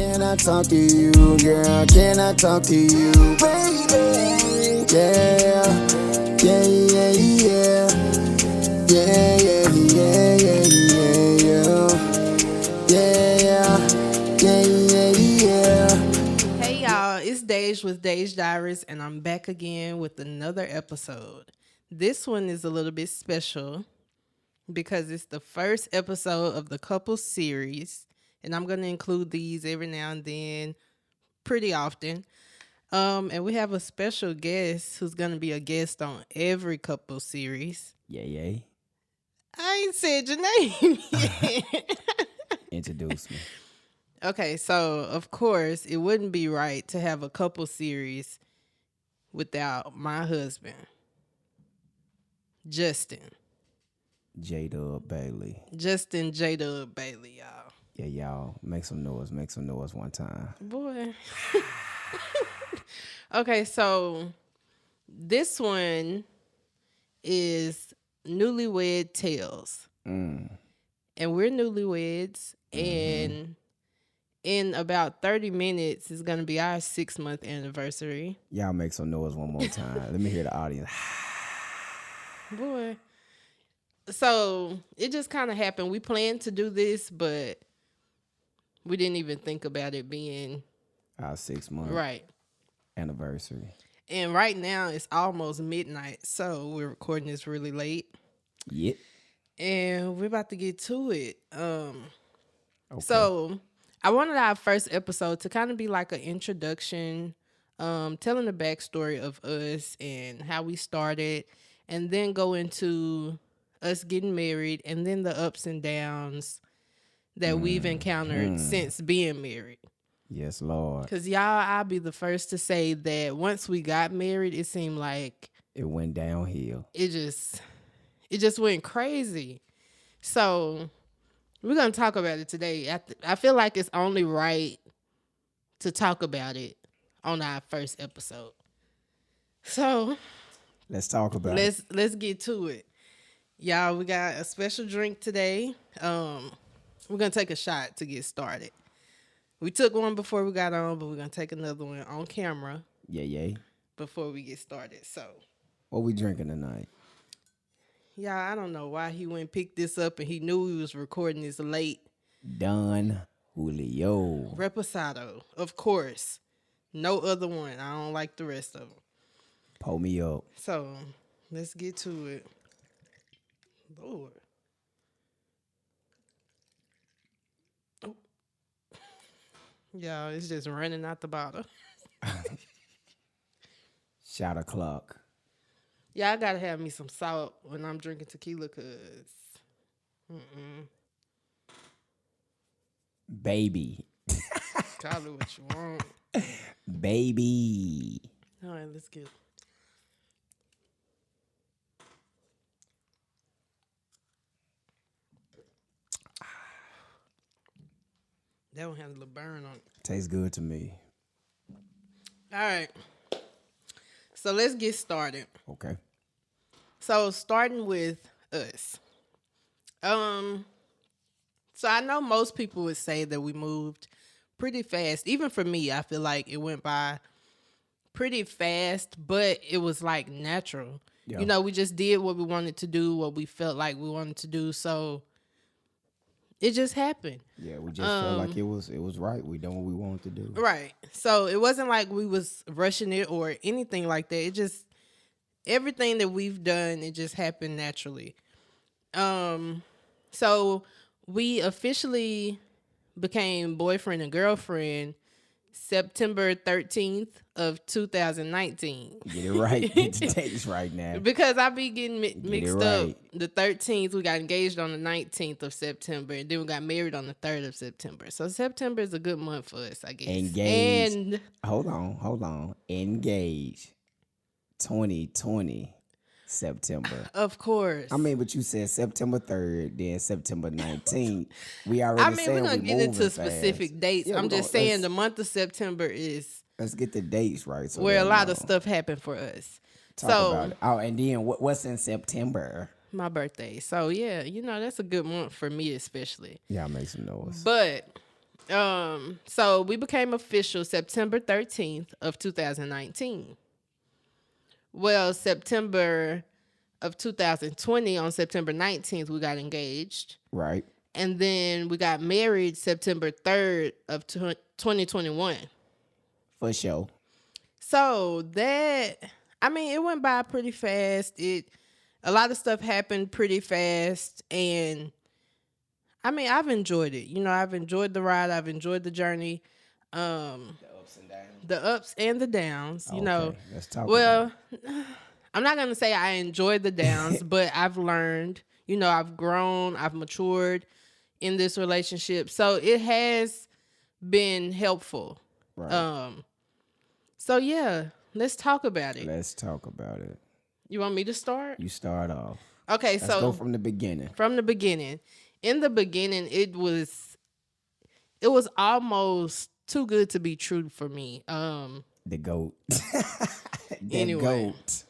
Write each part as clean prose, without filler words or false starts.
can I talk to you? Girl, can I talk to you? Baby, yeah, yeah, yeah, yeah. Yeah, yeah, yeah, yeah, yeah, yeah. Yeah, yeah, yeah, yeah. Hey y'all, it's Daj with Daj Diaries, and I'm back again with another episode. This one is a little bit special because it's the first episode of the couple series, and I'm going to include these every now and then, pretty often. And we have a special guest who's going to be a guest on every couple series. Yay. I ain't said your name yet. Introduce me. Okay, so of course it wouldn't be right to have a couple series without my husband, Justin. J-Dub Bailey. Justin J. Dub Bailey, y'all. Yeah, y'all. Make some noise one time. Boy. Okay, so this one is Newlywed Tales. And we're newlyweds, and in about 30 minutes is going to be our 6-month anniversary. Y'all make some noise one more time. Let me hear the audience. Boy. So it just kind of happened. We planned to do this, but we didn't even think about it being Our 6-month right. anniversary. And right now it's almost midnight, so we're recording this really late. Yep. And we're about to get to it. Okay. So I wanted our first episode to kind of be like an introduction, telling the backstory of us and how we started, and then go into us getting married, and then the ups and downs that we've encountered since being married. Yes, Lord. Because I'll be the first to say that once we got married, it seemed like It went downhill. it just went crazy. So we're going to talk about it today. I feel like it's only right to talk about it on our first episode. So Let's talk about it. let's get to it. Y'all, we got a special drink today. We're going to take a shot to get started. We took one before we got on, but we're going to take another one on camera Yay. before we get started. So, What we drinking tonight? y'all, I don't know why he went and picked this up and he knew we was recording this late. Don Julio. Reposado, of course. No other one. I don't like the rest of them. Pull me up. So, let's get to it. Lord. Oh. Y'all, it's just running out the bottle. Shot o'clock. Y'all gotta have me some salt when I'm drinking tequila, cause Baby. call it what you want. Baby. All right, let's get. That one had a little burn on it. Tastes good to me. All right, so let's get started. Okay. So starting with us. So I know most people would say that we moved pretty fast. Even for me, I feel like it went by pretty fast, but it was like natural. Yeah. You know, we just did what we wanted to do, what we felt like we wanted to do. So it just happened. Yeah, we just felt like it was right. We done what we wanted to do. Right. So it wasn't like we was rushing it or anything like that. It just, everything that we've done, it just happened naturally. So we officially became boyfriend and girlfriend September 13th of 2019. Get it right. Get the dates right now. Because I be getting mixed up. right. The 13th, we got engaged on the 19th of September, and then we got married on the 3rd of September. So September is a good month for us, I guess. Engaged. And Hold on. Engaged. 2020 September. of course. I mean, but you said September 3rd, then September 19th. We already I mean, said we're going to get into moving specific fast. dates. Yeah, I'm we're just gonna- saying the month of September is Let's get the dates right. So where a they lot of know. stuff happened for us. Talk about it. Oh, and then what's in September? My birthday. So, yeah, that's a good month for me especially. Y'all make some noise. But So we became official September 13th of 2019. Well, September of 2020, on September 19th, we got engaged. Right. And then we got married September 3rd of 2021. For sure. So it went by pretty fast. A lot of stuff happened pretty fast. And I've enjoyed it. I've enjoyed the ride. I've enjoyed the journey. The ups and downs. The ups and the downs, Okay, let's talk Well, about it. I'm not going to say I enjoyed the downs, but I've learned, I've grown, I've matured in this relationship. So it has been helpful. Right. So yeah, let's talk about it. Let's talk about it. You want me to start? You start off. Okay, Let's go from the beginning. From the beginning. In the beginning, it was almost too good to be true for me. The GOAT. Anyway. GOAT.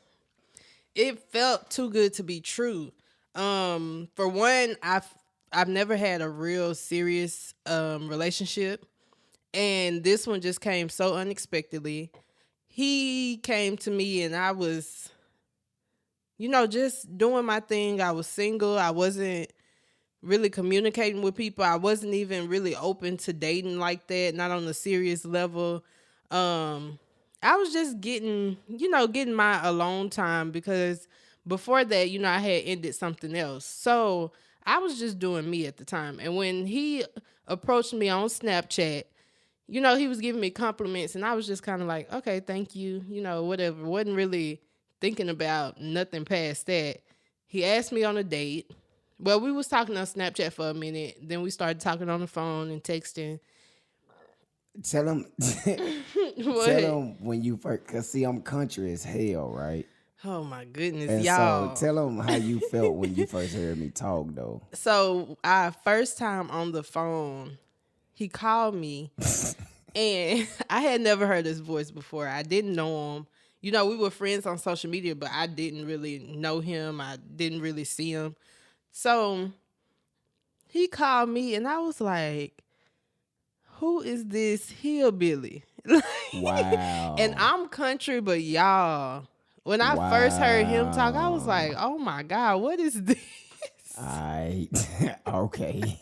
It felt too good to be true. For one, I've never had a real serious relationship, and this one just came so unexpectedly. He came to me, and I was, just doing my thing. I was single. I wasn't really communicating with people. I wasn't even really open to dating like that, not on a serious level. I was just getting my alone time, because before that, I had ended something else. So I was just doing me at the time. And when he approached me on Snapchat, he was giving me compliments, and I was just kind of like, okay, thank you, whatever. Wasn't really thinking about nothing past that. He asked me on a date. Well, we was talking on Snapchat for a minute. Then we started talking on the phone and texting. Tell him when you first, cause see, I'm country as hell, right? Oh my goodness, and y'all. So tell him how you felt when you first heard me talk, though. So our first time on the phone, he called me, and I had never heard his voice before. I didn't know him. We were friends on social media, but I didn't really know him. I didn't really see him. So he called me, and I was like, who is this hillbilly? Wow. And I'm country, but y'all, when I first heard him talk, I was like, oh my God, what is this? Okay.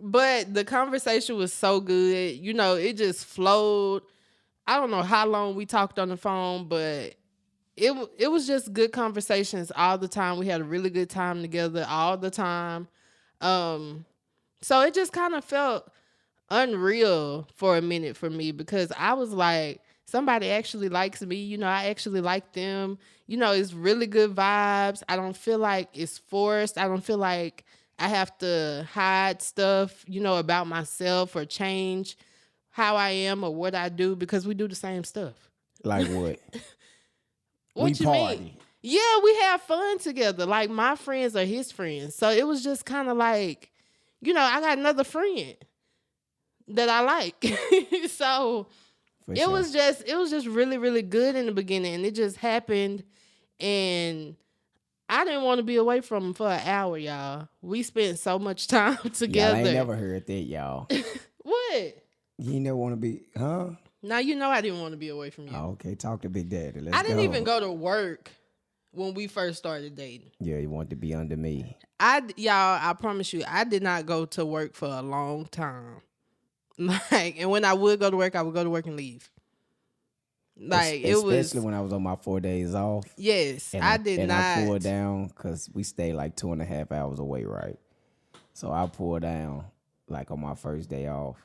But the conversation was so good. It just flowed. I don't know how long we talked on the phone, but it was just good conversations all the time. We had a really good time together all the time. So it just kind of felt unreal for a minute for me, because I was like, somebody actually likes me. I actually like them. It's really good vibes. I don't feel like it's forced. I don't feel like I have to hide stuff, about myself or change how I am or what I do, because we do the same stuff. Like what? What we you party. mean? Yeah, we have fun together. Like, my friends are his friends. So it was just kind of like, I got another friend that I like. So it was just really, really good in the beginning, and it just happened, and I didn't want to be away from him for an hour, y'all. We spent so much time together. Y'all ain't never heard that, y'all. What? You never want to be, huh? Now I didn't want to be away from you. Oh, okay, talk to Big Daddy. Let's I didn't go. even go to work when we first started dating. Yeah, you want to be under me. I promise you, I did not go to work for a long time. And when I would go to work, I would go to work and leave. Especially when I was on my 4 days off. Yes, I did not. I pulled down because we stayed like 2.5 hours away, right? So I pulled down like on my first day off.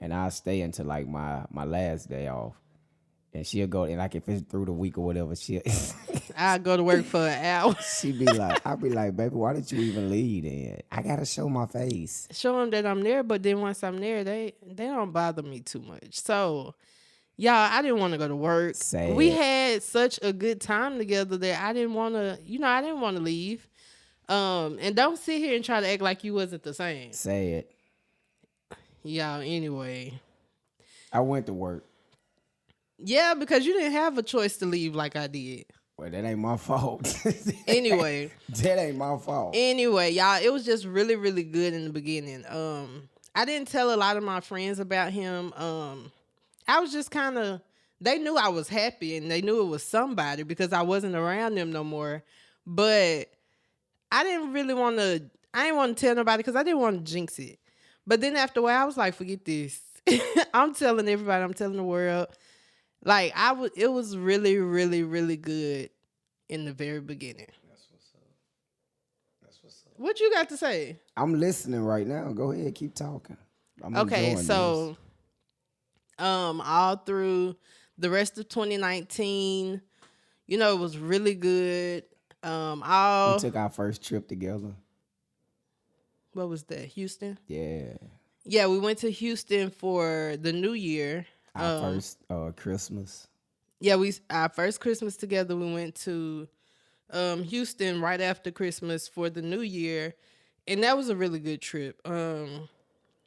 And I'll stay until like my last day off. And she'll go, and like if it's through the week or whatever, I'll go to work for an hour. I'll be like, baby, why did you even leave then? I gotta show my face. Show them that I'm there, but then once I'm there, they don't bother me too much. So, y'all, I didn't want to go to work. Sad. We had such a good time together that I didn't want to, leave. And don't sit here and try to act like you wasn't the same. Say it. Y'all, anyway. I went to work. Yeah, because you didn't have a choice to leave like I did. Well, that ain't my fault. Anyway. That ain't my fault. Anyway, y'all, it was just really, really good in the beginning. I didn't tell a lot of my friends about him. I was just kind of, they knew I was happy and they knew it was somebody because I wasn't around them no more. But I didn't really want to, I didn't want to tell nobody because I didn't want to jinx it. But then after a while, I was like, forget this. I'm telling everybody, I'm telling the world. Like, it was really, really, really good in the very beginning. That's what's up. That's what's up. What you got to say? I'm listening right now. Go ahead, keep talking. I'm Okay, enjoying so this. all through the rest of 2019, you know, it was really good. We took our first trip together. What was that? Houston? Yeah. Yeah, we went to Houston for the New Year. Our first Christmas. Yeah, our first Christmas together, we went to Houston right after Christmas for the New Year, and that was a really good trip.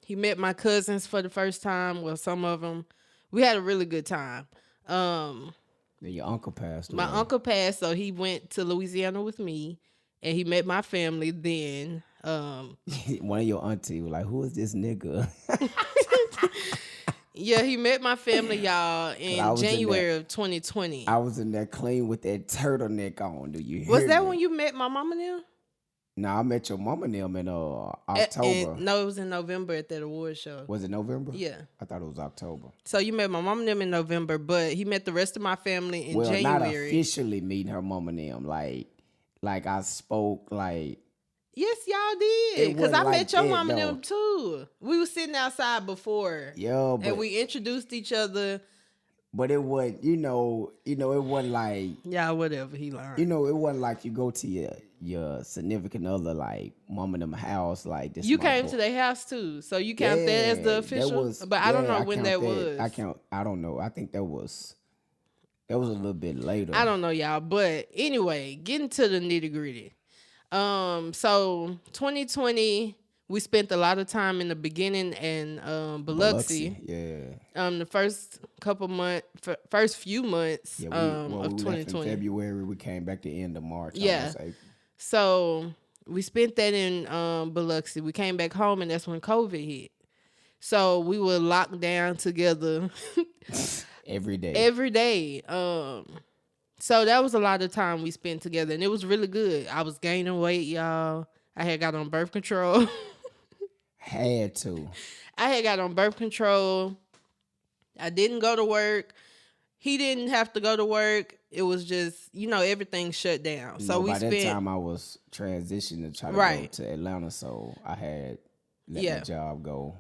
He met my cousins for the first time. Well, some of them. We had a really good time. Then your uncle passed away. My uncle passed, so he went to Louisiana with me, and he met my family then. One of your auntie was like, who is this nigga? Yeah, he met my family, y'all, in January of 2020. I was in there clean with that turtleneck on. Do you hear Was that me? when you met my mama now? No, I met your mama and them in October. No, it was in November at that award show. Was it November? Yeah. I thought it was October. So you met my mom and them in November, but he met the rest of my family in January. Not officially meeting her mama and them. Like I spoke like. Yes, y'all did. Because I met your mom and them too. We were sitting outside before. Yeah, and we introduced each other. But it wasn't, it wasn't like. Yeah, whatever he learned. It wasn't like you go to your significant other, like mom and them house, like this. You came to their house too, so you count that as the official. But I don't know when that was. I don't know. I think that was a little bit later. I don't know, y'all. But anyway, getting to the nitty gritty. So 2020, we spent a lot of time in the beginning in Biloxi. Yeah. The first few months we of left 2020. in February, we came back the end of March. Yeah. So we spent that in Biloxi. We came back home, and that's when COVID hit. So we were locked down together every day. Every day. So that was a lot of time we spent together, and it was really good. I was gaining weight, y'all. I had got on birth control. I had got on birth control. I didn't go to work. He didn't have to go to work. It was just, everything shut down. So by that time I was transitioning to try to go to Atlanta, so I had let my job go.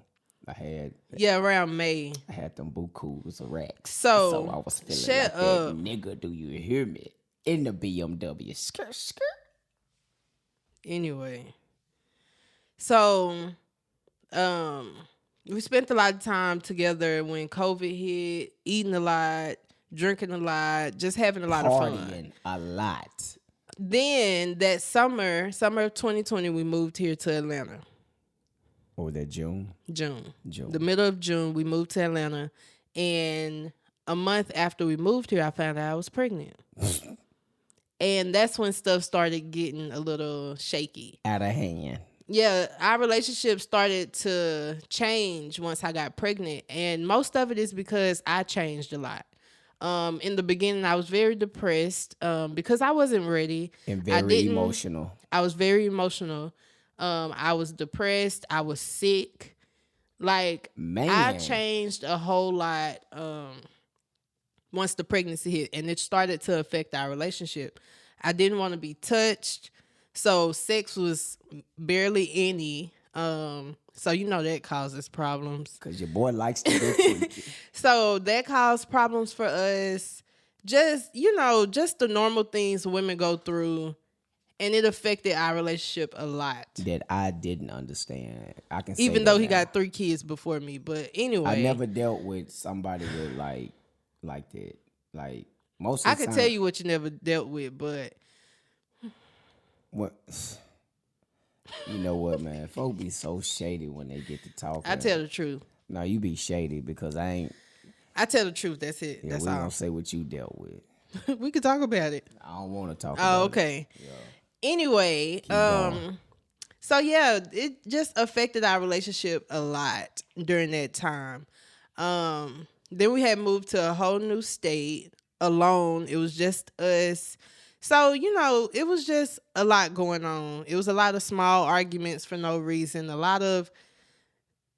Around May. I had them bukus of racks. So I was feeling shut like up. that nigga, do you hear me? In the BMW. Skirt. Anyway. So we spent a lot of time together when COVID hit, eating a lot, drinking a lot, just having a lot of fun. Partying a lot. Then that summer of 2020, we moved here to Atlanta. Or was that June? June. The middle of June, we moved to Atlanta. And a month after we moved here, I found out I was pregnant. And that's when stuff started getting a little shaky. Out of hand. Yeah, our relationship started to change once I got pregnant. And most of it is because I changed a lot. In the beginning, I was very depressed because I wasn't ready. And very emotional. I was very emotional. I was depressed. I was sick. Like, man, I changed a whole lot once the pregnancy hit, and it started to affect our relationship. I didn't want to be touched, so sex was barely any. So that causes problems. Because your boy likes to get freaky. So that caused problems for us. Just the normal things women go through. And it affected our relationship a lot. That I didn't understand. I can say even though he got 3 kids before me. But anyway. I never dealt with somebody with like that. Like most of the time. I can tell you what you never dealt with, but what you know what, man? Folk be so shady when they get to talking. I tell the truth. No, you be shady because I tell the truth. That's it. Yeah, that's we all. Ain't gonna say what you dealt with. We could talk about it. I don't want to talk about it. Okay. Yeah. Anyway, So yeah, it just affected our relationship a lot during that time. Then we had moved to a whole new state alone. It was just us. So, it was just a lot going on. It was a lot of small arguments for no reason, a lot of,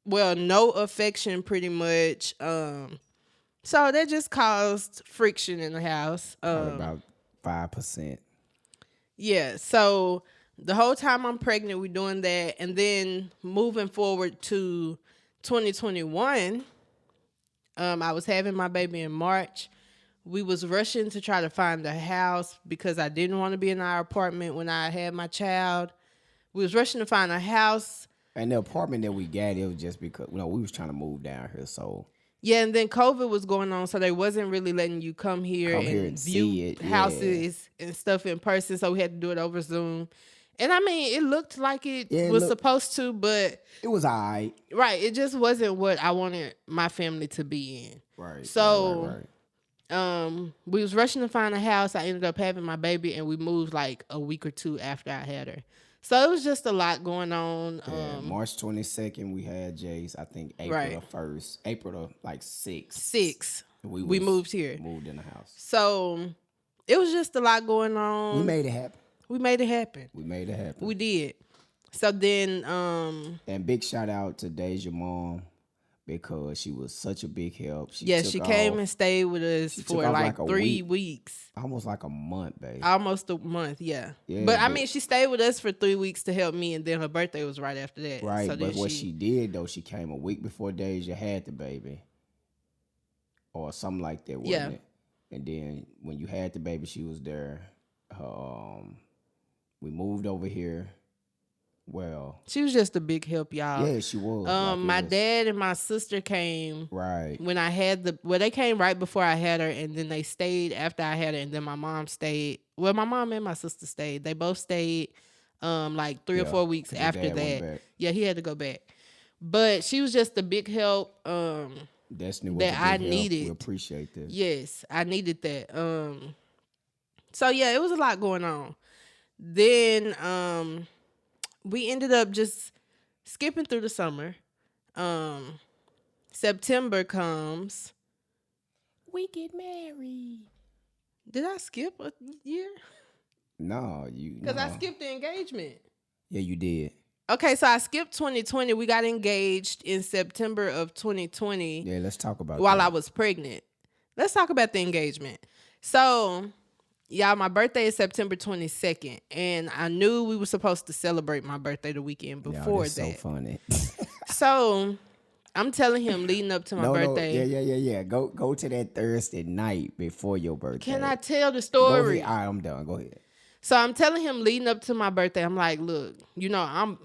no affection pretty much. So that just caused friction in the house. Probably about 5%. Yeah, so the whole time I'm pregnant, we're doing that. And then moving forward to 2021, I was having my baby in March. We was rushing to try to find a house because I didn't want to be in our apartment when I had my child. We was rushing to find a house. And the apartment that we got, it was just because, we was trying to move down here, so. Yeah, and then COVID was going on, so they wasn't really letting you come here and view see it, houses and stuff in person, so we had to do it over Zoom. And I mean, it looked like it was supposed to, but it was all right. Right, it just wasn't what I wanted my family to be in. Right. So, we was rushing to find a house. I ended up having my baby, and we moved like a week or two after I had her. So it was just a lot going on. March 22nd, we had Jace. I think April the 1st, April the 6th. 6th. We moved here. Moved in the house. So it was just a lot going on. We made it happen. We made it happen. We did. So then, and big shout out to Daja mom because she was such a big help. She came and stayed with us for like 3 weeks. Almost like a month, babe. Almost a month, yeah. But I mean, she stayed with us for 3 weeks to help me, and then her birthday was right after that. Right, so but what she did, though, she came a week before Deja had the baby. Or something like that, wasn't it? And then when you had the baby, she was there. We moved over here. Well, she was just a big help, y'all. Yeah, she was. My dad and my sister came right when I had they came right before I had her, and then they stayed after I had her, and then my mom stayed. Well, my mom and my sister stayed. They both stayed like 3 or 4 weeks after that. Yeah, he had to go back. But she was just a big help. Destiny was that I needed. We appreciate that. Yes, I needed that. So yeah, it was a lot going on. Then we ended up just skipping through the summer. September comes. We get married. Did I skip a year? No, because I skipped the engagement. Yeah, you did. Okay, so I skipped 2020. We got engaged in September of 2020. Yeah, let's talk about while I was pregnant. Let's talk about the engagement. So, y'all, my birthday is September 22nd, and I knew we were supposed to celebrate my birthday the weekend before that. So funny. So, I'm telling him leading up to my birthday. Yeah. Go to that Thursday night before your birthday. Can I tell the story? Go ahead. All right, I'm done. Go ahead. So I'm telling him leading up to my birthday, I'm like, look, I'm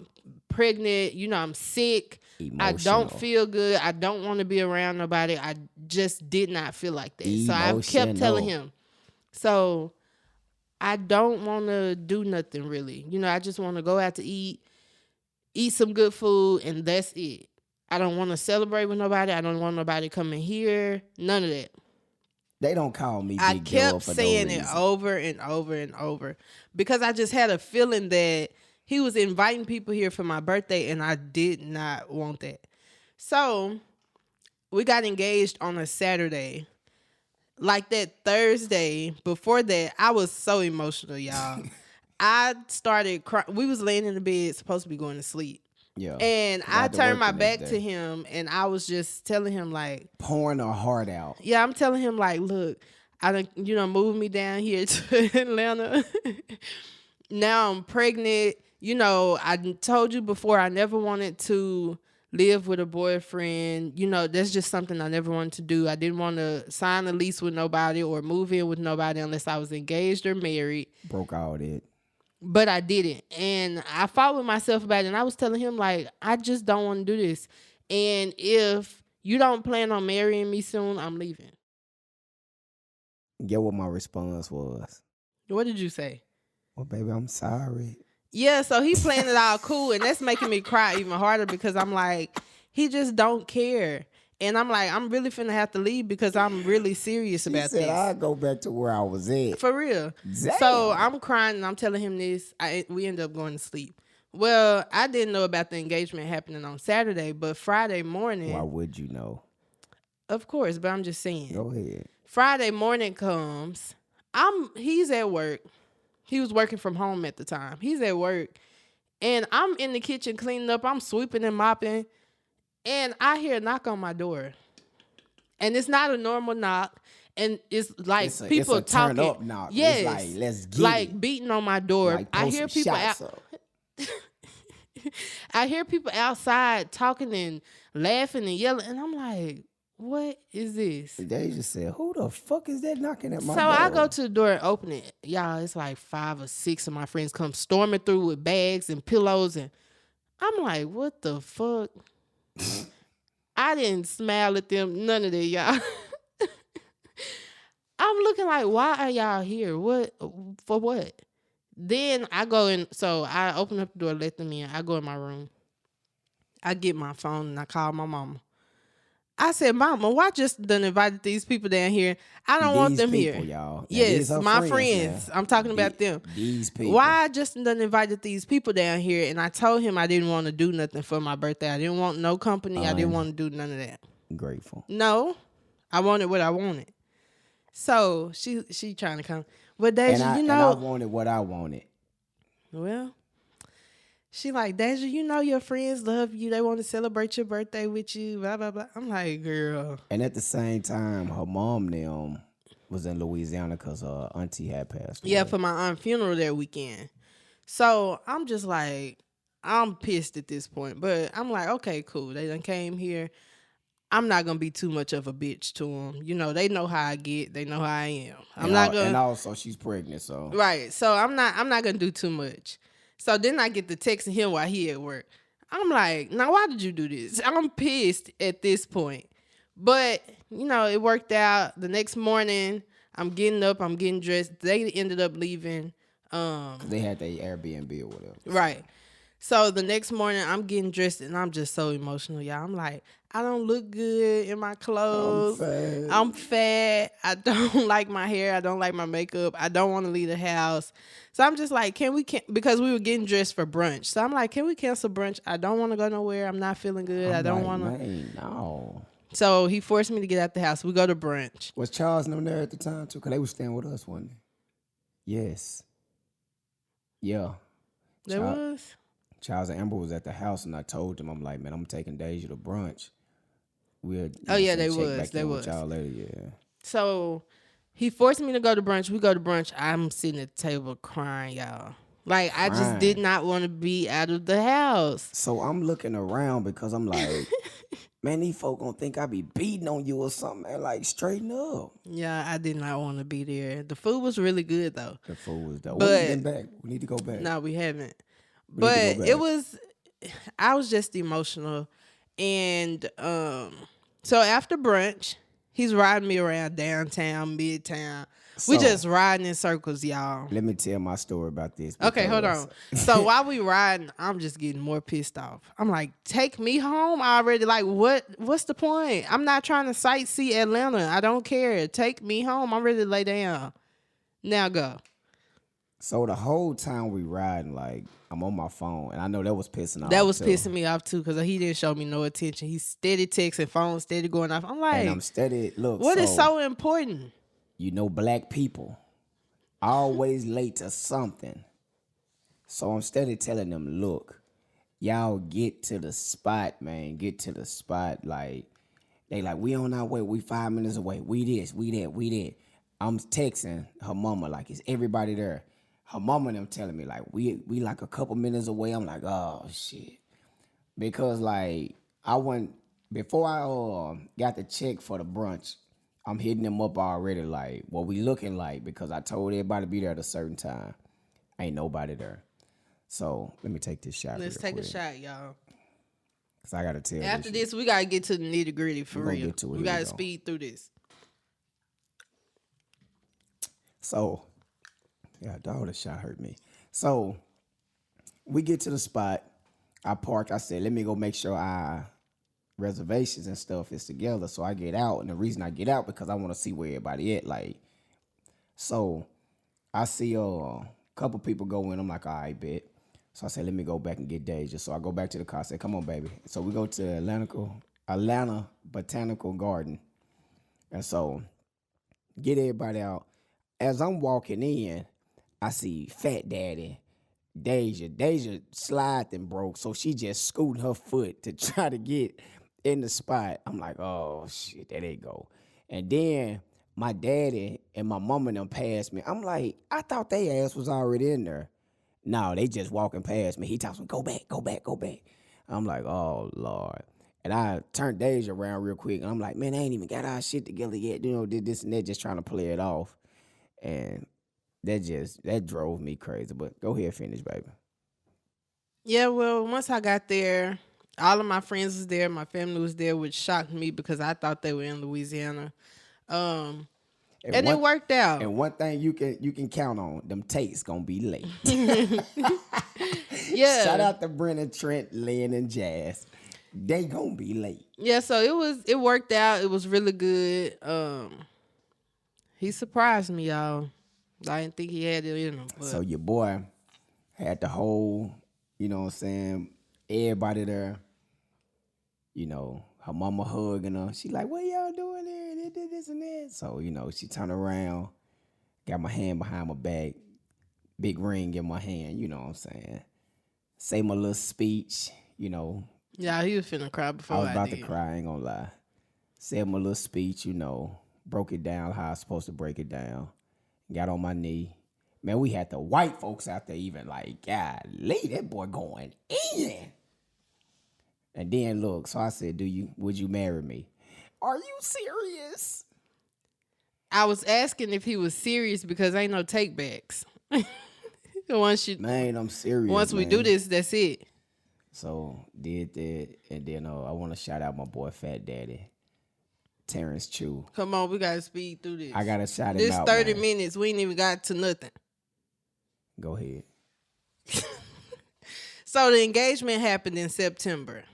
pregnant. I'm sick. Emotional. I don't feel good. I don't want to be around nobody. I just did not feel like that. So I kept telling him. So I don't want to do nothing really. I just want to go out to eat some good food, and that's it. I don't want to celebrate with nobody. I don't want nobody coming here. None of that. They don't call me big I kept for saying no it reason. over and over and over because I just had a feeling that he was inviting people here for my birthday, and I did not want that. So we got engaged on a Saturday. Like that Thursday before that, I was so emotional, y'all. I started crying. We was laying in the bed, supposed to be going to sleep. Yeah. And I turned my back to him, and I was just telling him, like, pouring her heart out. Yeah, I'm telling him, like, look, I done, moved me down here to Atlanta. Now I'm pregnant. I told you before, I never wanted to live with a boyfriend. That's just something I never wanted to do. I didn't want to sign a lease with nobody or move in with nobody unless I was engaged or married. Broke all that. But I didn't. And I fought with myself about it. And I was telling him, like, I just don't want to do this. And if you don't plan on marrying me soon, I'm leaving. Get what my response was. What did you say? Well, baby, I'm sorry. Yeah, so he playing it all cool. And that's making me cry even harder because I'm like, he just don't care. And I'm like, I'm really finna have to leave because I'm really serious about this. I'll go back to where I was at. For real. Damn. So I'm crying and I'm telling him this. We end up going to sleep. Well, I didn't know about the engagement happening on Saturday, but Friday morning, Why would you know? of course, but I'm just saying. Go ahead. Friday morning comes. He's at work. He was working from home at the time. He's at work. And I'm in the kitchen cleaning up. I'm sweeping and mopping. And I hear a knock on my door. And it's not a normal knock. And it's like people it's a talking. turn up knock. Yes. It's like, let's get like it. beating on my door. Like, I post hear some people shots out. up. I hear people outside talking and laughing and yelling. And I'm like, what is this? They just said, who the fuck is that knocking at my So door? I go to the door and open it. Y'all, it's like 5 or 6 of my friends come storming through with bags and pillows. And I'm like, what the fuck? I didn't smile at them. None of that, y'all. I'm looking like, why are y'all here? What? For what? Then I go in. So I open up the door, let them in. I go in my room. I get my phone and I call my mama. I said, Mama, why just done invited these people down here? I don't want them people, here. Y'all. Now, Yes, my friends. now. I'm talking about them. These people. Why I just done invited these people down here? And I told him I didn't want to do nothing for my birthday. I didn't want no company. I didn't want to do none of that. Grateful. No, I wanted what I wanted. So she trying to come. But Daja, And I wanted what I wanted. Well, she like, Daja, you know your friends love you. They want to celebrate your birthday with you, blah, blah, blah. I'm like, girl. And at the same time, her mom them was in Louisiana because her auntie had passed away. Yeah, for my aunt's funeral that weekend. So I'm just like, I'm pissed at this point. But I'm like, okay, cool. They done came here. I'm not going to be too much of a bitch to them. You know, they know how I get. They know how I am. And also, she's pregnant, so. Right. So I'm not going to do too much. So then I get the texting him while he at work. I'm like, now why did you do this? I'm pissed at this point. But, you know, it worked out. The next morning, I'm getting up, I'm getting dressed. They ended up leaving. They had their Airbnb or whatever. Right. So the next morning, I'm getting dressed, and I'm just so emotional, y'all. I'm like, I don't look good in my clothes. I'm fat. I don't like my hair. I don't like my makeup. I don't want to leave the house. So I'm just like, because we were getting dressed for brunch. So I'm like, can we cancel brunch? I don't want to go nowhere. I'm not feeling good. I don't want to. No. So he forced me to get out the house. We go to brunch. Was Charles and them there at the time, too? Because they were staying with us, wasn't they? Yes. Yeah. There was? Charles and Amber was at the house, and I told them, I'm like, man, I'm taking Daja to brunch. We'll they check was. back They in was. with y'all later, yeah. So he forced me to go to brunch. We go to brunch. I'm sitting at the table crying, y'all. Like, I just did not want to be out of the house. So I'm looking around because I'm like, man, these folk gonna think I be beating on you or something, man. Like, straighten up. Yeah, I did not want to be there. The food was really good, though. The food was dope. But we ain't been back. We need to go back. No, we haven't. But I was just emotional. And so after brunch, he's riding me around downtown, midtown. We just riding in circles, y'all. Let me tell my story about this. Okay, hold on. So while we riding, I'm just getting more pissed off. I'm like, take me home already. Like, what's the point? I'm not trying to sightsee Atlanta. I don't care. Take me home. I'm ready to lay down. Now go. So the whole time we riding, like, I'm on my phone, and I know that was pissing off. That was pissing me off too, because he didn't show me no attention. He steady texting, phone steady going off. I'm like, and I'm steady. Look, what is so important? You know, black people always late to something. So I'm steady telling them, look, y'all get to the spot, man. Get to the spot. Like, they like, we on our way. We 5 minutes away. We this, we that, we that. I'm texting her mama, like, is everybody there? Her mama and them telling me, like, we like a couple minutes away. I'm like, oh, shit. Because, like, before I got the check for the brunch, I'm hitting them up already, like, what we looking like, because I told everybody to be there at a certain time. Ain't nobody there. So, let me take this shot. Let's take a shot, y'all. Because I got to tell After this, we got to get to the nitty gritty for real. We got to speed through this. So, yeah, dog, that shot hurt me. So, we get to the spot. I park. I said, let me go make sure our reservations and stuff is together. So I get out. And the reason I get out, because I want to see where everybody at. Like, so I see a couple people go in. I'm like, all right, bet. So I said, let me go back and get Deja. So I go back to the car. I said, come on, baby. So we go to Atlanta Botanical Garden. And so get everybody out. As I'm walking in, I see Fat Daddy, Deja. Deja slide and broke, so she just scooting her foot to try to get in the spot. I'm like, oh shit, there they go. And then my daddy and my mama and them passed me. I'm like, I thought they ass was already in there. No, they just walking past me. He tells me, go back, go back, go back. I'm like, oh Lord. And I turned Deja around real quick. And I'm like, man, I ain't even got our shit together yet. You know, did this and that, just trying to play it off. And that drove me crazy. But go ahead, finish, baby. Yeah, well, once I got there, all of my friends was there, my family was there, which shocked me because I thought they were in Louisiana. And it worked out. And one thing you can count on, them Tates gonna be late. Yeah. Shout out to Brennan, Trent, Lynn, and Jazz. They gonna be late. Yeah, so it worked out. It was really good. He surprised me, y'all. I didn't think he had it in him. But. So your boy had the whole, you know what I'm saying, everybody there, you know, her mama hugging her. She like, what y'all doing there? They did this and that. So, you know, she turned around, got my hand behind my back, big ring in my hand, you know what I'm saying. Say my little speech, you know. Yeah, he was finna cry before I was about did. to cry, I ain't gonna lie. Said my little speech, you know, broke it down how I was supposed to break it down. Got on my knee. Man, we had the white folks out there even like, golly, that boy going in. And then look, so I said, would you marry me? Are you serious? I was asking if he was serious because ain't no take backs. Man, I'm serious. Once we do this, that's it. So did that, and then I want to shout out my boy Fat Daddy, Terrence Chew. Come on, we gotta speed through this. I gotta shout him out. This 30 minutes, we ain't even got to nothing. Go ahead. So the engagement happened in September.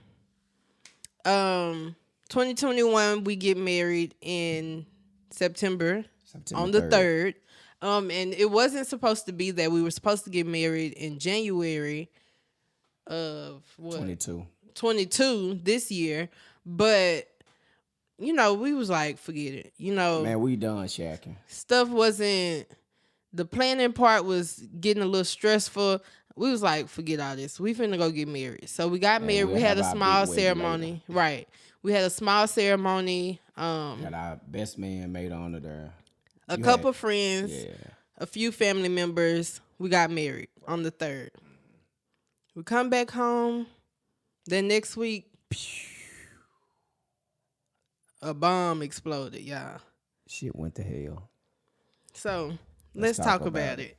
2021, we get married in September on the 3rd. And it wasn't supposed to be that. We were supposed to get married in January of what? 22 this year. But, you know, we was like, forget it. You know. Man, we done shacking. Stuff wasn't, the planning part was getting a little stressful. We was like, forget all this. We finna go get married. So we got married. We had a small ceremony. Right. We had a small ceremony. Got our best man made on it there. A couple friends. Yeah. A few family members. We got married on the 3rd. We come back home. Then next week, a bomb exploded, y'all. Shit went to hell. So let's talk about it.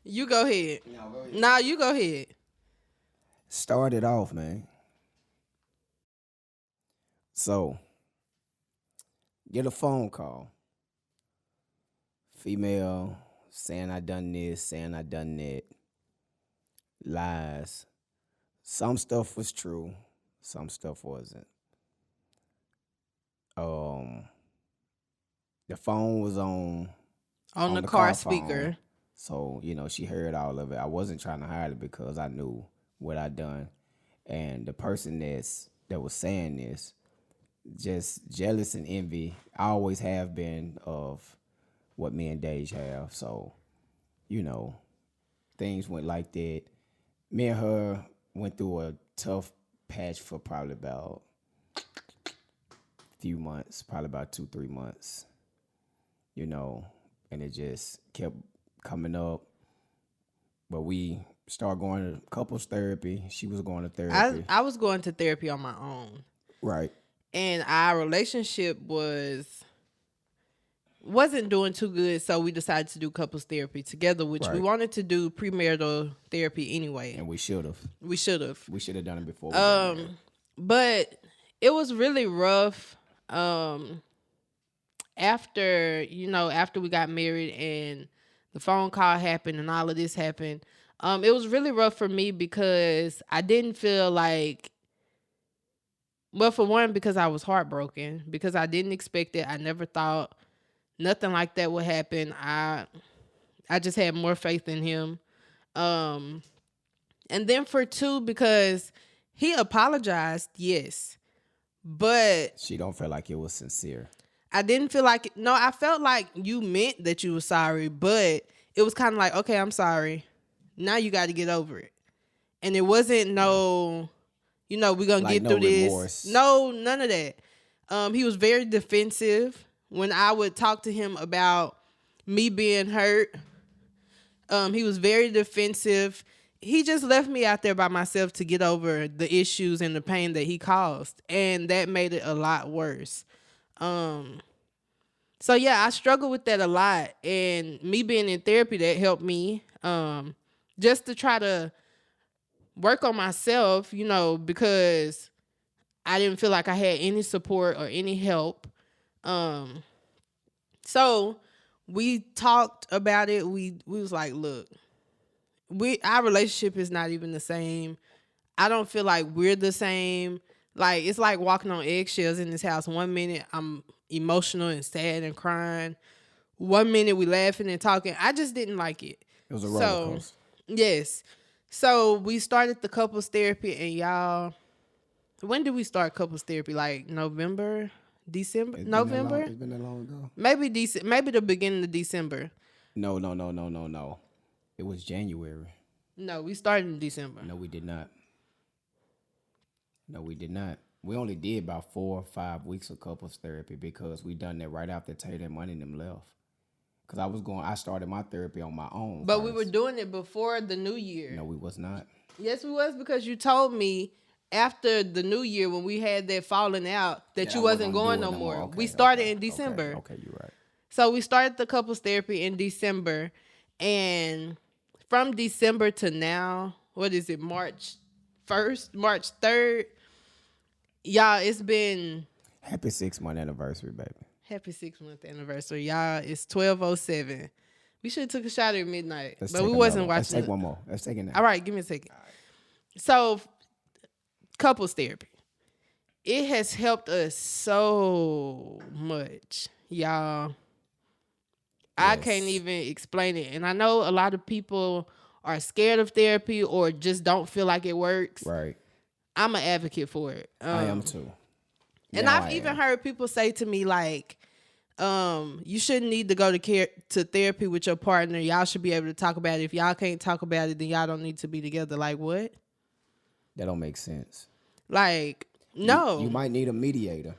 You go ahead. No, go ahead. Nah, you go ahead. Start it off, man. So, get a phone call. Female saying I done this, saying I done that. Lies. Some stuff was true. Some stuff wasn't. The phone was on the car speaker. Phone. So, you know, she heard all of it. I wasn't trying to hide it because I knew what I'd done. And the person that was saying this, just jealous and envy, I always have been of what me and Dage have. So, you know, things went like that. Me and her went through a tough patch for probably about a few months, probably about 2-3 months, you know, and it just kept coming up. But we started going to couples therapy. She was going to therapy. I was going to therapy on my own. Right. And our relationship wasn't doing too good, so we decided to do couples therapy together, which we wanted to do premarital therapy anyway. And we should have. We should have done it before. But it was really rough. After we got married and the phone call happened and all of this happened, it was really rough for me because I didn't feel like, well, for one, because I was heartbroken, because I didn't expect it. I never thought nothing like that would happen. I just had more faith in him. And then for 2, because he apologized, yes. But She don't feel like it was sincere. I didn't feel like no, I felt like you meant that you were sorry, but it was kind of like, okay, I'm sorry. Now you got to get over it. And it wasn't no, we're going to Like get no through remorse. this. No, none of that. He was very defensive when I would talk to him about me being hurt. He was very defensive. He just left me out there by myself to get over the issues and the pain that he caused. And that made it a lot worse. So yeah, I struggle with that a lot. And me being in therapy, that helped me. Just to try to work on myself, because I didn't feel like I had any support or any help. So we talked about it. We was like, look, our relationship is not even the same. I don't feel like we're the same. Like, it's like walking on eggshells in this house. 1 minute I'm emotional and sad and crying. 1 minute we laughing and talking. I just didn't like it. It was a roller coaster. Yes. So we started the couples therapy, and y'all, when did we start couples therapy? Like November, December, November? It's been that long ago. Maybe the beginning of December. No. It was January. No, we started in December. No, we did not. We only did about 4 or 5 weeks of couples therapy because we done that right after Taylor and Money and them left. Because I started my therapy on my own. But first. we were doing it before the new year. No, we was not. Yes, we was, because you told me after the new year when we had that falling out that you wasn't going no more. Okay, we started in December. Okay, you're right. So we started the couples therapy in December. And from December to now, what is it, March 1st, March 3rd? Y'all, it's been... Happy 6-month anniversary, baby. Happy 6-month anniversary. Y'all, it's 12:07. We should have took a shot at midnight. But we wasn't watching. Let's take one more. Let's take it now. All right, give me a second. So, couples therapy. It has helped us so much, y'all. I can't even explain it. And I know a lot of people are scared of therapy or just don't feel like it works. Right. I'm an advocate for it. I am too. And I've even heard people say to me, like, you shouldn't need to go to therapy with your partner. Y'all should be able to talk about it. If y'all can't talk about it, then y'all don't need to be together. Like, what? That don't make sense. Like, no. You might need a mediator.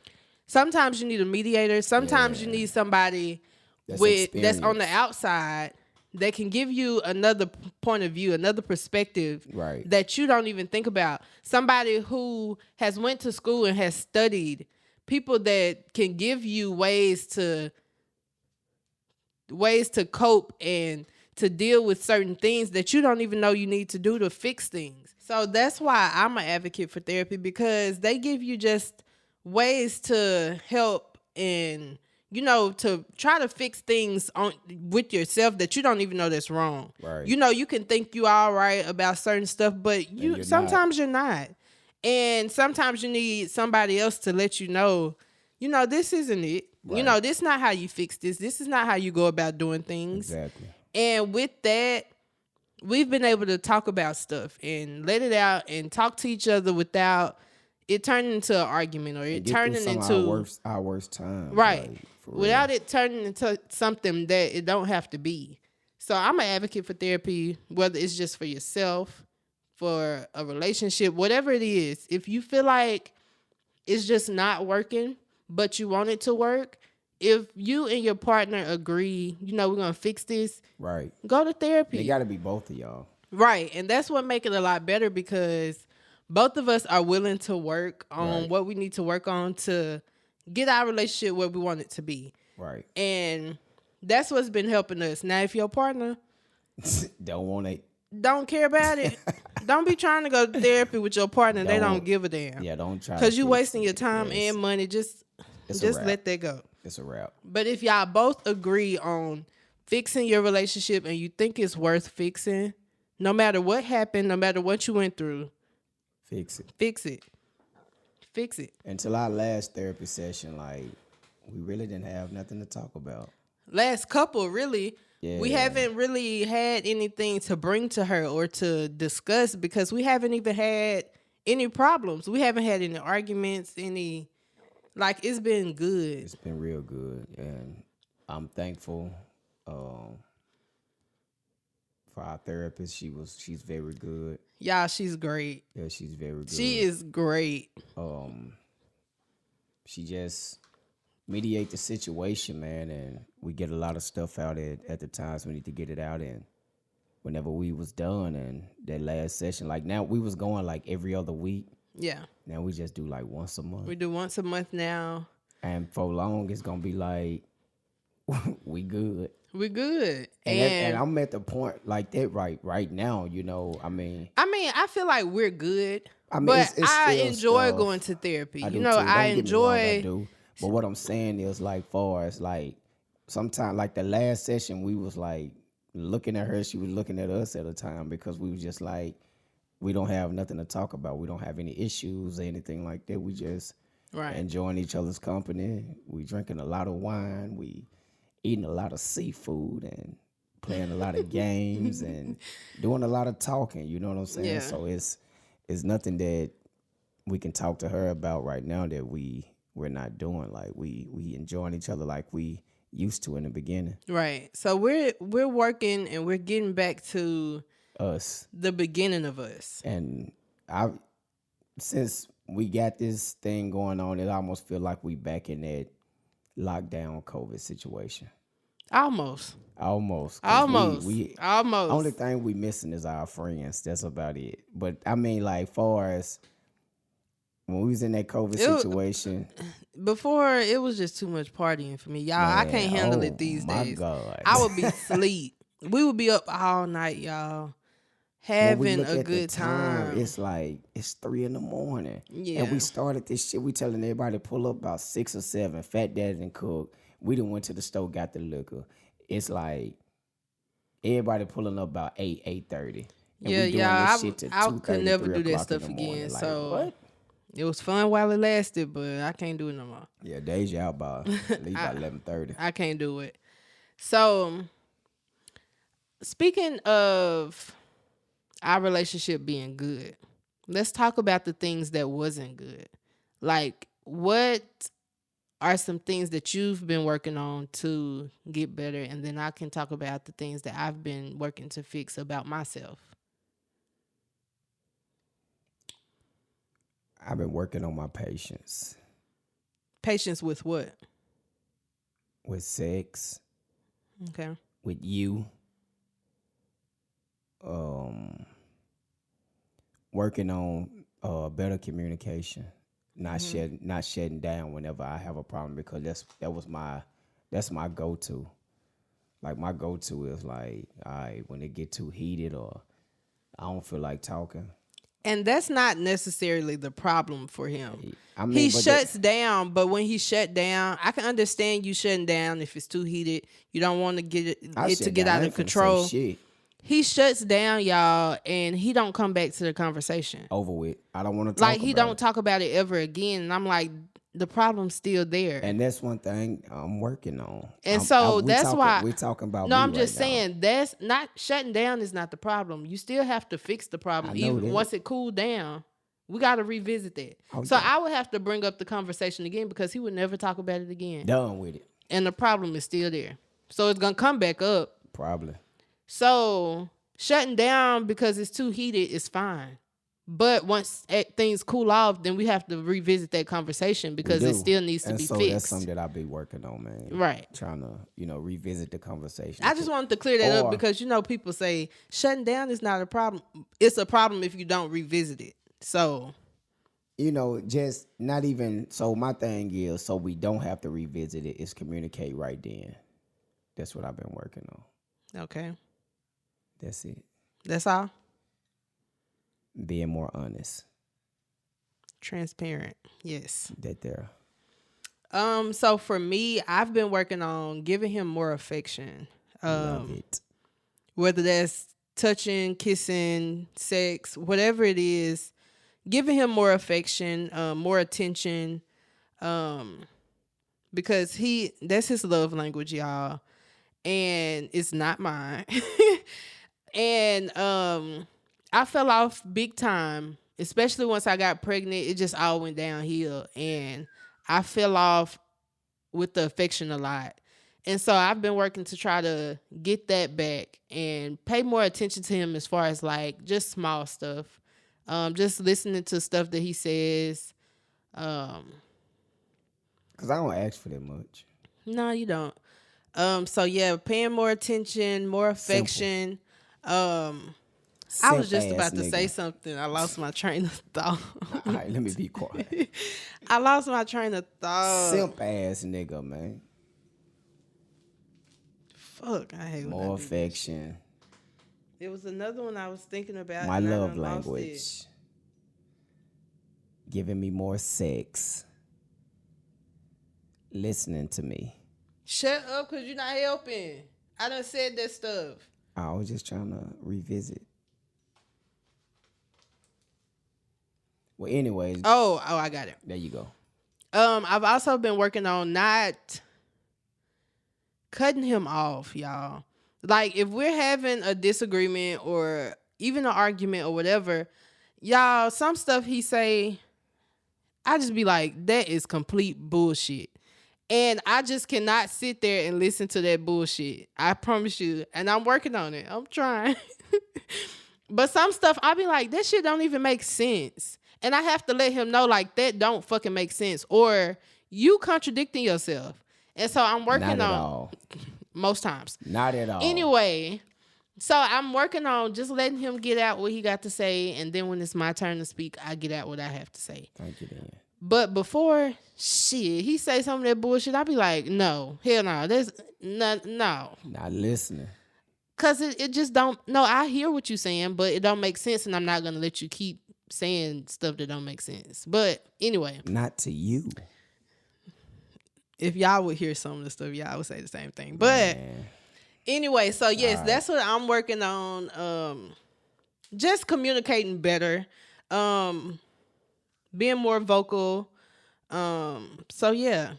Sometimes you need a mediator. Sometimes you need somebody that's on the outside that can give you another point of view, another perspective that you don't even think about. Somebody who has went to school and has studied. People that can give you ways to cope and to deal with certain things that you don't even know you need to do to fix things. So that's why I'm an advocate for therapy, because they give you just ways to help and, to try to fix things with yourself that you don't even know that's wrong. Right. You can think you all right about certain stuff, but sometimes you're not. And sometimes you need somebody else to let you know, this isn't it. Right. This is not how you fix this. This is not how you go about doing things. Exactly. And with that, we've been able to talk about stuff and let it out and talk to each other without it turning into an argument or it turning into our worst time. Right. Like, without it turning into something that it don't have to be. So I'm an advocate for therapy, whether it's just for yourself, for a relationship, whatever it is. If you feel like it's just not working, but you want it to work, if you and your partner agree, we're going to fix this, right? Go to therapy. It got to be both of y'all. Right. And that's what makes it a lot better, because both of us are willing to work on what we need to work on to get our relationship where we want it to be. Right. And that's what's been helping us. Now, if your partner don't care about it, don't be trying to go to therapy with your partner. They don't give a damn. Yeah, don't try. Because you're wasting your time and money. Just let that go. It's a wrap. But if y'all both agree on fixing your relationship and you think it's worth fixing, no matter what happened, no matter what you went through, fix it. Fix it. Until our last therapy session, like, we really didn't have nothing to talk about. Last couple, really. Yeah. We haven't really had anything to bring to her or to discuss because we haven't even had any problems. We haven't had any arguments, like it's been good. It's been real good, and I'm thankful for our therapist. She's very good. Y'all, she's great. Yeah, she's very good. She is great. She just mediate the situation, man, and we get a lot of stuff out at the times we need to get it out. And whenever we was done and that last session, like now we was going like every other week. Yeah. Now we just do like once a month. We do once a month now. And for long, it's gonna be like we good. We good. And I'm at the point like that right now. I mean, I feel like we're good. I mean, but it's I still enjoy stuff. going to therapy. I do You know, too. Don't I get me wrong, I enjoy. do. But what I'm saying is like, far as like, sometimes like the last session, we was like looking at her. She was looking at us at a time because we was just like, we don't have nothing to talk about. We don't have any issues or anything like that. We just enjoying each other's company. We drinking a lot of wine. We eating a lot of seafood and playing a lot of games and doing a lot of talking. You know what I'm saying? Yeah. So it's nothing that we can talk to her about right now that we're not doing. Like we enjoying each other like we used to in the beginning. Right. So we're working and we're getting back to Us. the beginning of us. And since we got this thing going on, it almost feel like we back in that lockdown COVID situation. Almost. 'Cause Almost. Only thing we missing is our friends. That's about it. But I mean, like, far as when we was in that COVID situation, Before, it was just too much partying for me. Y'all, I can't handle it these my days. God. I would be asleep. We would be up all night, y'all, When we having look a at the good time. It's like it's 3 a.m. Yeah. And we started this shit. We telling everybody to pull up about 6 or 7. Fat Daddy and Cook. We done went to the store, got the liquor. It's like everybody pulling up about 8:30. Yeah, I could never do that stuff again. Like, so what? it was fun while it lasted, but I can't do it no more. Yeah, Daja out by at least by 11:30. I can't do it. So, speaking of our relationship being good, let's talk about the things that wasn't good. Like, what are some things that you've been working on to get better? And then I can talk about the things that I've been working to fix about myself. I've been working on my patience Patience with what? with sex, Okay. with you. Working on better communication, not shutting down whenever I have a problem, because that's my go-to. Like my go-to is like, all right, when it get too heated or I don't feel like talking. And that's not necessarily the problem for him. I mean, He shuts down, but when he shut down, I can understand you shutting down if it's too heated. You don't want to get it to get out of control. He shuts down, y'all, and he don't come back to the conversation. Over with. I don't want to talk like he about don't talk about it ever again. And I'm like, the problem's still there. And that's one thing I'm working on. And that's why we're talking about. No, I'm just saying that's not shutting down is not the problem. You still have to fix the problem. Even once it cooled down, we got to revisit that. Okay. So I would have to bring up the conversation again because he would never talk about it again. Done with it. And the problem is still there. So it's gonna come back up. Probably. So shutting down because it's too heated is fine. But once things cool off, then we have to revisit that conversation because it still needs to be fixed. That's something that I'll be working on, man. Right. Trying to, revisit the conversation. I just wanted to clear that up because, people say shutting down is not a problem. It's a problem if you don't revisit it. So. Just not even. So my thing is, so we don't have to revisit it, is communicate right then. That's what I've been working on. Okay. That's it. That's all? Being more honest. Transparent. Yes. That there. So for me, I've been working on giving him more affection. Love it. Whether that's touching, kissing, sex, whatever it is, giving him more affection, more attention, because that's his love language, y'all. and it's not mine. And I fell off big time, especially once I got pregnant. It just all went downhill, and I fell off with the affection a lot. And so I've been working to try to get that back and pay more attention to him as far as like just small stuff. Just listening to stuff that he says. Cause I don't ask for that much. No, you don't. So yeah, paying more attention, more affection. I was just about to say something. I lost my train of thought. All right, let me be quiet. I lost my train of thought. Simp ass nigga, man. Fuck, I hate when I More do affection. that. It was another one I was thinking about. My and I love done lost language. it. Giving me more sex. Listening to me. Shut up, cause you're not helping. I done said that stuff. I was just trying to revisit. Well, anyways, Oh, I got it. there you go. I've also been working on not cutting him off, y'all. Like, if we're having a disagreement or even an argument or whatever, y'all, some stuff he say, I just be like, that is complete bullshit. And I just cannot sit there and listen to that bullshit. I promise you. And I'm working on it. I'm trying. But some stuff, I be like, that shit don't even make sense. And I have to let him know, like, that don't fucking make sense. Or you contradicting yourself. And so I'm working Not at on all. most times. Not at all. Anyway, so I'm working on just letting him get out what he got to say. And then when it's my turn to speak, I get out what I have to say. Thank you, Dan. But before, shit, he say some of that bullshit, I be like, no, hell no. There's no. Not listening. Because it just don't, no, I hear what you saying, but it don't make sense, and I'm not going to let you keep saying stuff that don't make sense. But anyway. Not to you. If y'all would hear some of the stuff, y'all would say the same thing. But anyway, so yes, that's what I'm working on. Just communicating better. Being more vocal. So yeah,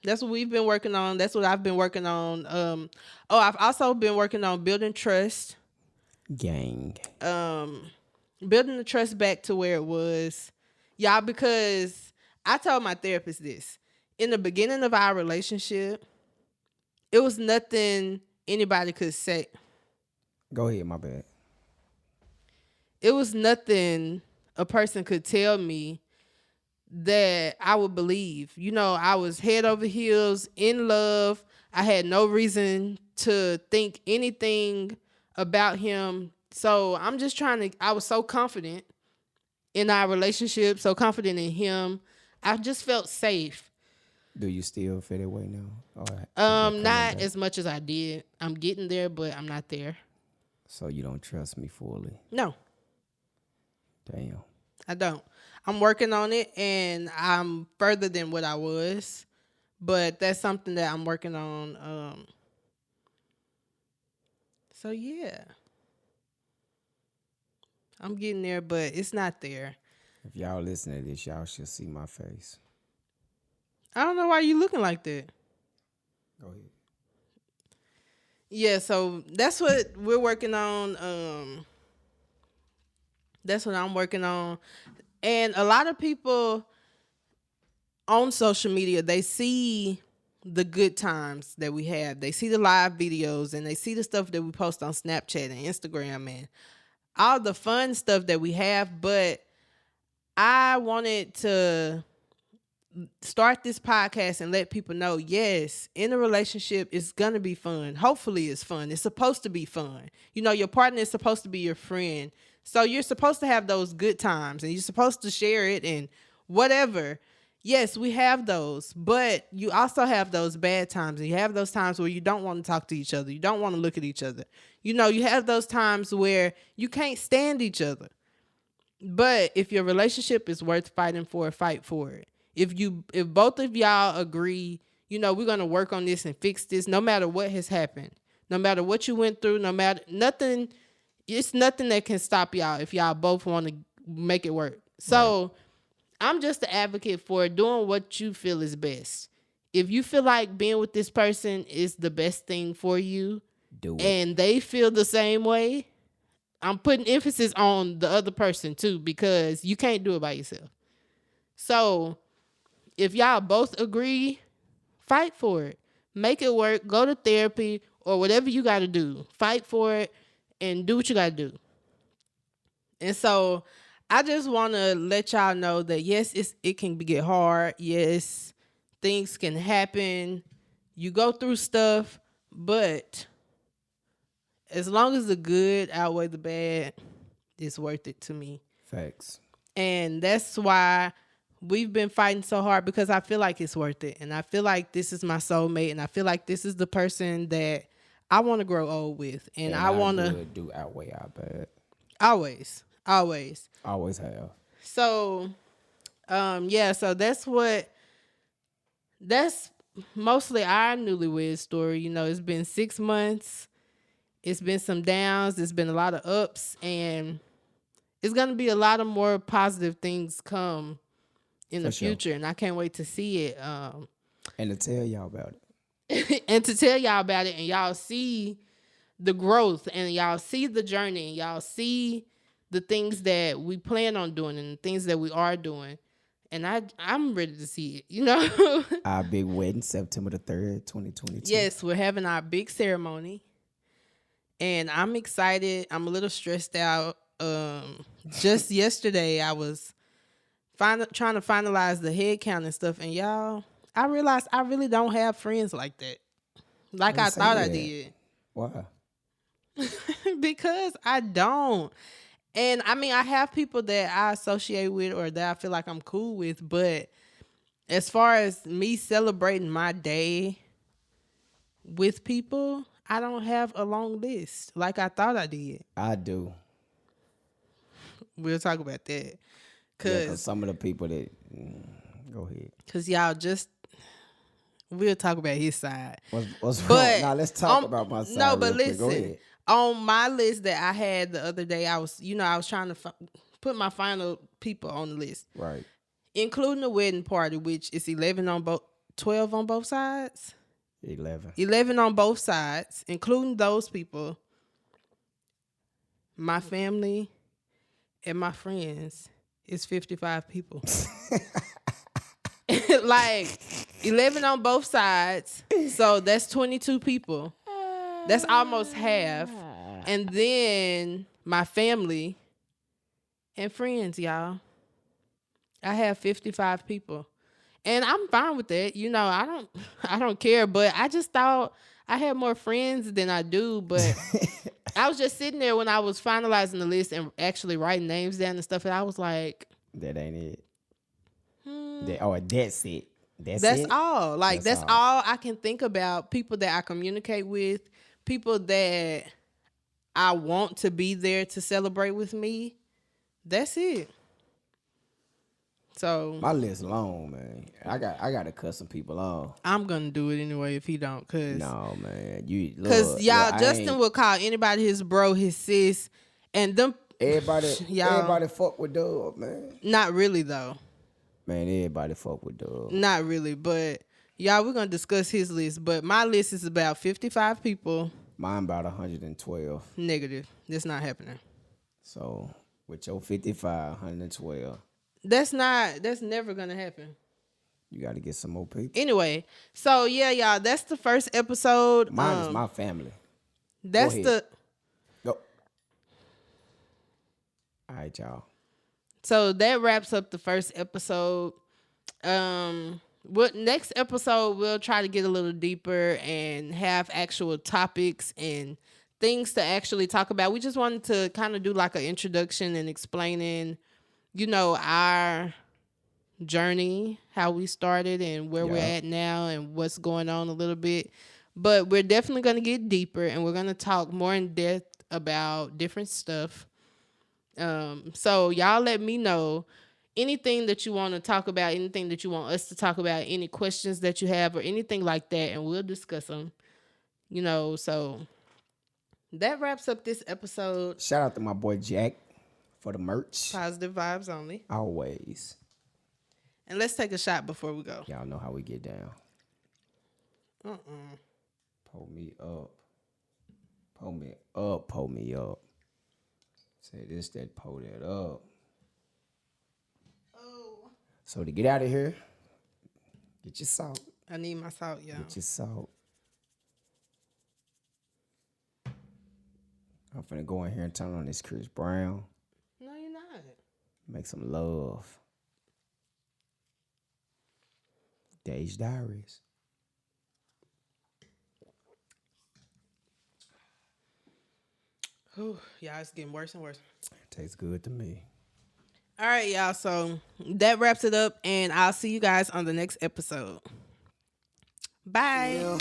that's what we've been working on. That's what I've been working on. I've also been working on building trust. Gang. Building the trust back to where it was. Y'all, because I told my therapist this. In the beginning of our relationship, it was nothing anybody could say. Go ahead, my bad. It was nothing a person could tell me that I would believe. You know, I was head over heels in love. I had no reason to think anything about him. So I'm just I was so confident in our relationship, so confident in him. I just felt safe. Do you still feel that way now? Not as much as I did. I'm getting there, but I'm not there. So you don't trust me fully? No. Damn. I don't. I'm working on it, and I'm further than what I was. But that's something that I'm working on. So, yeah. I'm getting there, but it's not there. If y'all listen to this, y'all should see my face. I don't know why you looking like that. Go ahead. Yeah, so that's what we're working on. That's what I'm working on. And a lot of people on social media, they see the good times that we have. They see the live videos, and they see the stuff that we post on Snapchat and Instagram and all the fun stuff that we have. But I wanted to start this podcast and let people know, yes, in a relationship, it's going to be fun. Hopefully it's fun. It's supposed to be fun. You know, your partner is supposed to be your friend. So you're supposed to have those good times, and you're supposed to share it and whatever. Yes, we have those, but you also have those bad times, and you have those times where you don't want to talk to each other. You don't want to look at each other. You know, you have those times where you can't stand each other. But if your relationship is worth fighting for, fight for it. If both of y'all agree, you know, we're going to work on this and fix this, no matter what has happened, no matter what you went through, no matter nothing, it's nothing that can stop y'all if y'all both want to make it work. So I'm just the advocate for doing what you feel is best. If you feel like being with this person is the best thing for you, Do it. and they feel the same way, I'm putting emphasis on the other person too, because you can't do it by yourself. So if y'all both agree, fight for it. Make it work. Go to therapy or whatever you got to do. Fight for it and do what you got to do. And so I just want to let y'all know that yes, it can get hard. Yes, things can happen. You go through stuff, but as long as the good outweigh the bad, it's worth it to me. Facts. And that's why we've been fighting so hard, because I feel like it's worth it. And I feel like this is my soulmate. And I feel like this is the person that I want to grow old with. And I want to do outweigh our bad. always. Always have. So, so that's mostly our Newlywed story. You know, it's been 6 months. It's been some downs. There's been a lot of ups, and it's going to be a lot of more positive things come in the future. And I can't wait to see it. And to tell y'all about it. And y'all see the growth, and y'all see the journey, and y'all see the things that we plan on doing and the things that we are doing. And I'm ready to see it, you know. Our big wedding, September the 3rd, 2022. Yes, we're having our big ceremony. And I'm excited. I'm a little stressed out. Just yesterday, I was trying to finalize the head count and stuff. And y'all, I realized I really don't have friends like that. Like I thought I did. Why? Because I don't. And I mean, I have people that I associate with or that I feel like I'm cool with, but as far as me celebrating my day with people, I don't have a long list like I thought I did. I do. We'll talk about that. Cause some of the people that go ahead. Cause y'all we'll talk about his side. What's wrong? Now let's talk about my side. No, but listen. Go ahead. On my list that I had the other day, I was trying to put my final people on the list. Right. Including the wedding party, which is 12 on both sides. 11. 11 on both sides, including those people. My family and my friends is 55 people. Like 11 on both sides. So that's 22 people. That's almost half. And then my family and friends, y'all. I have 55 people. And I'm fine with that. You know, I don't care, but I just thought I had more friends than I do, but I was just sitting there when I was finalizing the list and actually writing names down and stuff, and I was like, that ain't it. That's it. That's all. Like that's all I can think about. People that I communicate with, people that I want to be there to celebrate with me. That's it. So my list long, man. I got to cut some people off. I'm gonna do it anyway if he don't, no, man. Because Justin will call anybody his bro, his sis, and them. Everybody fuck with Dub, man. Not really though. Man, everybody fuck with Dub. Not really, but y'all, we're gonna discuss his list. But my list is about 55 people. Mine about 112. Negative. That's not happening. So with your 55, 112. That's never gonna happen. You got to get some more people. Anyway, so yeah, y'all, that's the first episode. Mine is my family. That's Go. All right, y'all. So that wraps up the first episode. Next episode we'll try to get a little deeper and have actual topics and things to actually talk about. We just wanted to kind of do like an introduction and explaining, our journey, how we started and where we're at now and what's going on a little bit. But we're definitely going to get deeper and we're going to talk more in depth about different stuff. So y'all let me know anything that you want to talk about, anything that you want us to talk about, any questions that you have or anything like that, and we'll discuss them. So that wraps up this episode. Shout out to my boy Jack for the merch. Positive vibes only. Always. And let's take a shot before we go. Y'all know how we get down. Pull me up. Pull me up. Pull me up. Say this, that, pull that up. Oh. So to get out of here, get your salt. I need my salt, y'all. Get your salt. I'm finna go in here and turn on this Chris Brown. No, you're not. Make some love. Daja Diaries. Whew, y'all, it's getting worse and worse. Tastes good to me. All right, y'all. So that wraps it up, and I'll see you guys on the next episode. Bye.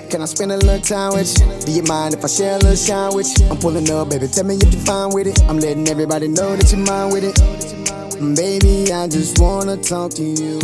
Can I spend a little time with you? Do you mind if I share a little shine with you? I'm pulling up, baby, tell me if you're fine with it. I'm letting everybody know that you're mine with it. Baby, I just wanna talk to you.